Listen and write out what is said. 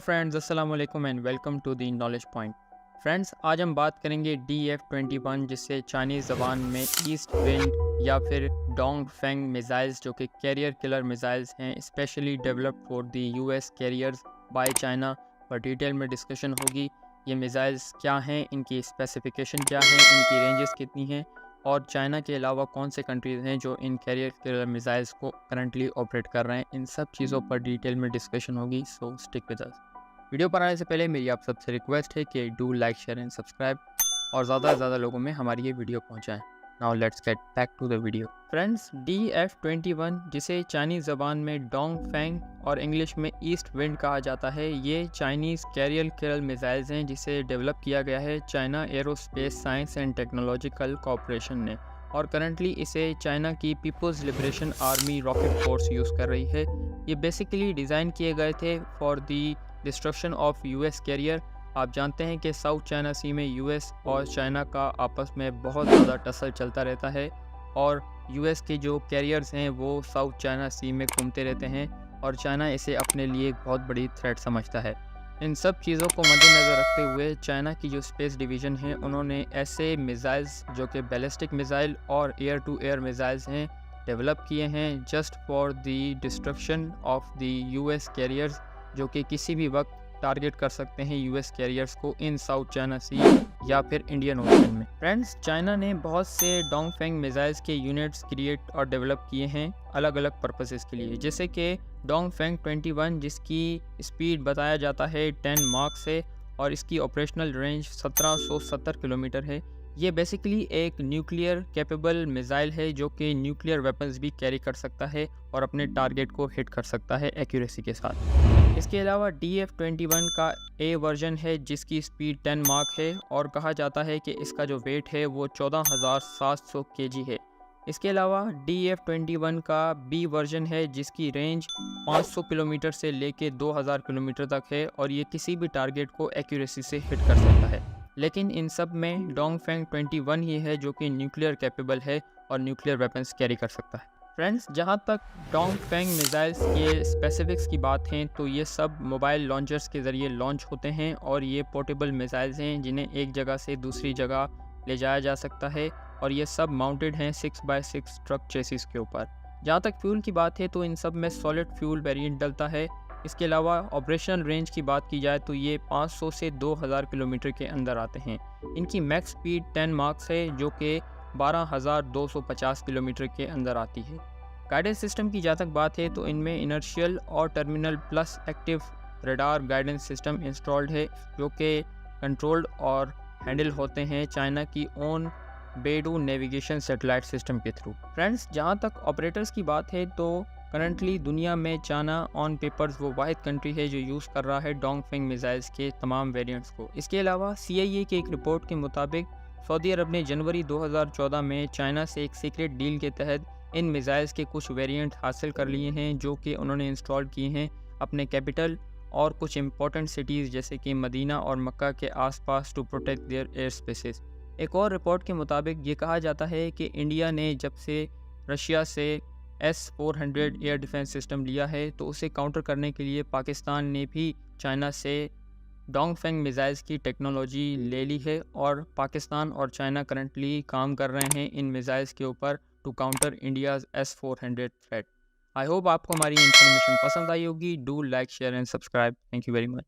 Friends, अस्सलाम वालेकुम and welcome to the knowledge point. Friends, आज हम बात करेंगे DF-21 जिसे चाइनीज़ ज़बान में ईस्ट विंड या फिर डोंग फेंग मिसाइल्स जो कि कैरियर किलर मिसाइल्स हैं, specially developed for the US carriers by China पर डिटेल में डिस्कशन होगी। ये मिसाइल्स क्या हैं, इनकी स्पेसिफिकेशन क्या है, इनकी रेंजेस कितनी हैं और चाइना के अलावा कौन से कंट्रीज़ हैं जो इन कैरियर किलर मिसाइल्स को करंटली ऑपरेट कर रहे हैं। इन सब चीज़ों पर डिटेल में डिस्कशन होगी, सो स्टिक विद अस। वीडियो पर आने से पहले मेरी आप सबसे रिक्वेस्ट है कि do like share and subscribe और ज़्यादा से ज़्यादा लोगों में हमारी ये वीडियो पहुंचाएं। Now let's get back to the video. Friends, DF-21 जिसे चाइनीज़ ज़बान में डोंग फेंग और इंग्लिश में ईस्ट विंड कहा जाता है, ये चाइनीज़ कैरियर किलर मिसाइल्स हैं जिसे डेवलप किया गया है China aerospace science and technological corporation ने और करंटली इसे चाइना की people's liberation army rocket force use कर रही है। ये बेसिकली डिज़ाइन किए गए थे for the destruction of US carrier. आप जानते हैं कि साउथ चाइना सी में US और चाइना का आपस में बहुत ज़्यादा टसल चलता रहता है और US के जो कैरियर्स हैं वो साउथ चाइना सी में घूमते रहते हैं और चाइना इसे अपने लिए एक बहुत बड़ी थ्रेट समझता है। इन सब चीज़ों को मद्देनज़र रखते हुए चाइना की जो स्पेस डिवीज़न है उन्होंने ऐसे मिसाइल्स जो कि बैलिस्टिक मिसाइल और एयर टू एयर मिसाइल्स हैं डेवलप किए हैं just for the destruction of the US carriers जो कि किसी भी वक्त टारगेट कर सकते हैं US कैरियर्स को इन साउथ चाइना सी या फिर इंडियन ओशन में। फ्रेंड्स, चाइना ने बहुत से डोंगफेंग मिसाइल्स के यूनिट्स क्रिएट और डेवलप किए हैं अलग अलग पर्पसेस के लिए, जैसे कि डोंगफेंग 21 जिसकी स्पीड बताया जाता है 10 मार्क से और इसकी ऑपरेशनल रेंज 1770 किलोमीटर है। ये बेसिकली एक न्यूक्लियर कैपेबल मिसाइल है जो कि न्यूक्लियर वेपन्स भी कैरी कर सकता है और अपने टारगेट को हिट कर सकता है एक्यूरेसी के साथ। इसके अलावा DF-21 का A वर्जन है जिसकी स्पीड 10 मार्क है और कहा जाता है कि इसका जो वेट है वो 14,700 kg है। इसके अलावा DF-21 का B वर्जन है जिसकी रेंज 500 किलोमीटर से लेके 2000 किलोमीटर तक है और ये किसी भी टारगेट को एक्यूरेसी से हिट कर सकता है। लेकिन इन सब में डोंगफेंग 21 ही है जो कि न्यूक्लियर कैपेबल है और न्यूक्लियर वेपन्स कैरी कर सकता है। फ्रेंड्स, जहाँ तक डोंगफेंग मिसाइल्स के स्पेसिफिक्स की बात है तो ये सब मोबाइल लॉन्चर्स के ज़रिए लॉन्च होते हैं और ये पोर्टेबल मिसाइल्स हैं जिन्हें एक जगह से दूसरी जगह ले जाया जा सकता है और ये सब माउंटेड हैं 6x6 ट्रक चेसिस के ऊपर। जहाँ तक फ्यूल की बात है तो इन सब में सॉलिड फ्यूल वेरिएंट डलता है। इसके अलावा ऑपरेशनल रेंज की बात की जाए तो ये 500 से 2000 किलोमीटर के अंदर आते हैं। इनकी मैक्स स्पीड 10 मार्क्स है जो कि 12,250 किलोमीटर के अंदर आती है। गाइडेंस सिस्टम की जहाँ तक बात है तो इनमें इनर्शियल और terminal plus active radar guidance system installed है जो कि कंट्रोल्ड और हैंडल होते हैं चाइना की ओन बेडू नेविगेशन सैटेलाइट सिस्टम के थ्रू। फ्रेंड्स, जहाँ तक ऑपरेटर्स की बात है तो करंटली दुनिया में चाइना ऑन पेपर्स वो वाहिद कंट्री है जो यूज़ कर रहा है डोंगफेंग मिसाइल्स के तमाम वेरिएंट्स को। इसके अलावा CIA की एक रिपोर्ट के मुताबिक सऊदी अरब ने जनवरी 2014 में चाइना से एक सीक्रेट डील के तहत इन मिसाइल्स के कुछ वेरिएंट हासिल कर लिए हैं जो कि उन्होंने इंस्टॉल किए हैं अपने कैपिटल और कुछ इंपॉर्टेंट सिटीज़ जैसे कि मदीना और मक्का के आसपास to protect their air spaces. एक और रिपोर्ट के मुताबिक ये कहा जाता है कि इंडिया ने जब से रशिया से S-400 एयर डिफेंस सिस्टम लिया है तो उसे काउंटर करने के लिए पाकिस्तान ने भी चाइना से डोंगफेंग मिसाइल्स की टेक्नोलॉजी ले ली है और पाकिस्तान और चाइना करंटली काम कर रहे हैं इन मिसाइल्स के ऊपर to counter India's S-400 threat. I hope आपको हमारी इन्फॉर्मेशन पसंद आई होगी। Do like share and subscribe. Thank you very much.